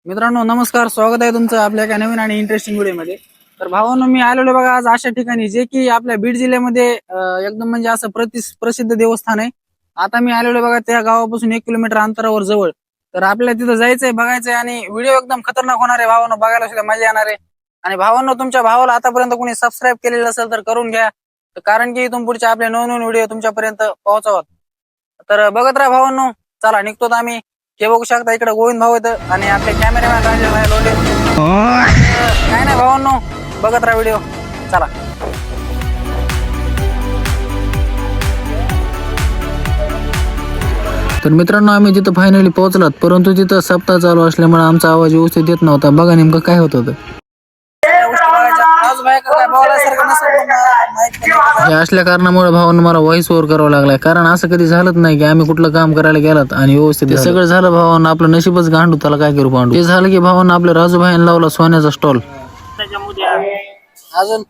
मित्रांनो नमस्कार, स्वागत आहे तुमचं आपल्या एका नवीन आणि इंटरेस्टिंग व्हिडिओमध्ये. तर भावांनो, मी आलेलो बघा आज अशा ठिकाणी जे की आपल्या बीड जिल्ह्यामध्ये एकदम म्हणजे असं प्रसिद्ध देवस्थान आहे. आता मी आलेलो बघा त्या गावापासून 1 किलोमीटर अंतरावर जवळ. तर आपल्याला तिथं जायचंय, बघायचंय आणि व्हिडिओ एकदम खतरनाक होणार आहे भावांनो, बघायला सुद्धा मजा येणार आहे. आणि भावांनो, तुमच्या भावाला आतापर्यंत कोणी सबस्क्राईब केलेलं असेल तर करून घ्या, कारण की इथून पुढचे आपले नवनवीन व्हिडिओ तुमच्यापर्यंत पोहोचावात. तर बघत राहा भावांनो. चला निघतो आम्ही. हे बघू शकता इकडे गोविंद भाऊ आहेत आणि आपले कॅमेरामॅन राजे भाई लोंढे. काय नाही भावांनो, बघत राहा व्हिडिओ. चला. तर मित्रांनो, आम्ही तिथं फायनली पोहोचलात, परंतु तिथं सप्ताह चालू असल्यामुळे आमचा आवाज व्यवस्थित येत नव्हता. बघा नेमकं काय होत होतं. हे असल्या कारणामुळे भावांना मला व्हॉइस ओव्हर करावं लागलाय, कारण असं कधी झालंच नाही की आम्ही कुठलं काम करायला गेलात आणि व्यवस्थित सगळं झालं. भावांना आपलं नशीबच गांडू, त्याला काय करू पांडू. ते झालं की भावांना आपल्या राजूभाईने लावला सोन्याचा स्टॉल. अजून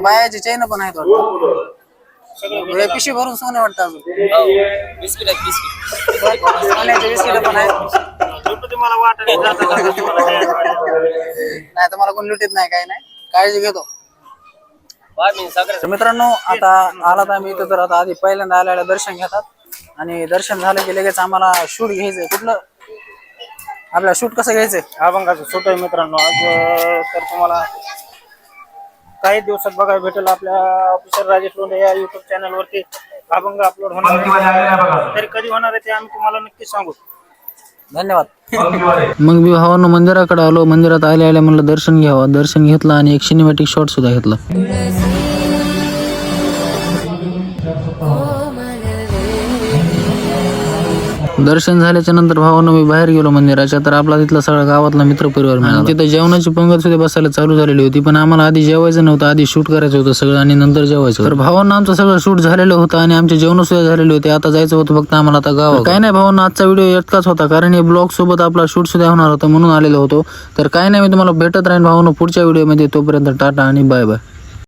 बायाची चैन पण आहेत वाटतं, पिशवी भरून सोने वाटतं. अजून सोन्याचे बिस्किट पण आहेत. नाही तर मला कोण लुटीत नाही, काही नाही, काळजी घेतो. मित्रांनो, आता आलात आम्ही इथं. तर आता आधी पहिल्यांदा आल्याला दर्शन घेतात आणि दर्शन झालं की लगेच आम्हाला शूट घ्यायचंय. कुठलं आपल्याला शूट कसं घ्यायचंय? अभंगाचं शूट आहे मित्रांनो आज. तर तुम्हाला काही दिवसात बघायला भेटेल आपल्या ऑफिसर राजेश लोंढे या युट्यूब चॅनल वरती अभंग अपलोड होणार आहे. तरी कधी होणार आहे ते आम्ही तुम्हाला नक्कीच सांगू. धन्यवाद. मग मी भावांनो मंदिराकडे आलो. मंदिरात आल्या म्हणलं दर्शन घ्यावं. दर्शन घेतलं आणि एक सिनेमॅटिक शॉट सुद्धा घेतला. दर्शन झाल्याच्या नंतर भावांनो मी बाहेर गेलो मंदिराच्या. तर आपला तिथला सगळा गावातला मित्र परिवार मिळाला. तिथे जेवणाची पंगत सुद्धा बसायला चालू झालेली होती, पण आम्हाला आधी जेवायचं नव्हतं. आधी शूट करायचं होतं सगळं आणि नंतर जेवायचं. तर भावांना आमचं सगळं शूट झालेलं होतं आणि आमचे जेवण सुद्धा झालेले होते. आता जायचं होतं फक्त आम्हाला आता गाव. काय नाही भावांना, आजचा व्हिडिओ इतकाच होता, कारण हे ब्लॉग सोबत आपला शूट सुद्धा होणार होता म्हणून आलेलो होतो. तर काय नाही, मी तुम्हाला भेटत राहीन भावांनो पुढच्या व्हिडिओमध्ये. तोपर्यंत टाटा आणि बाय बाय.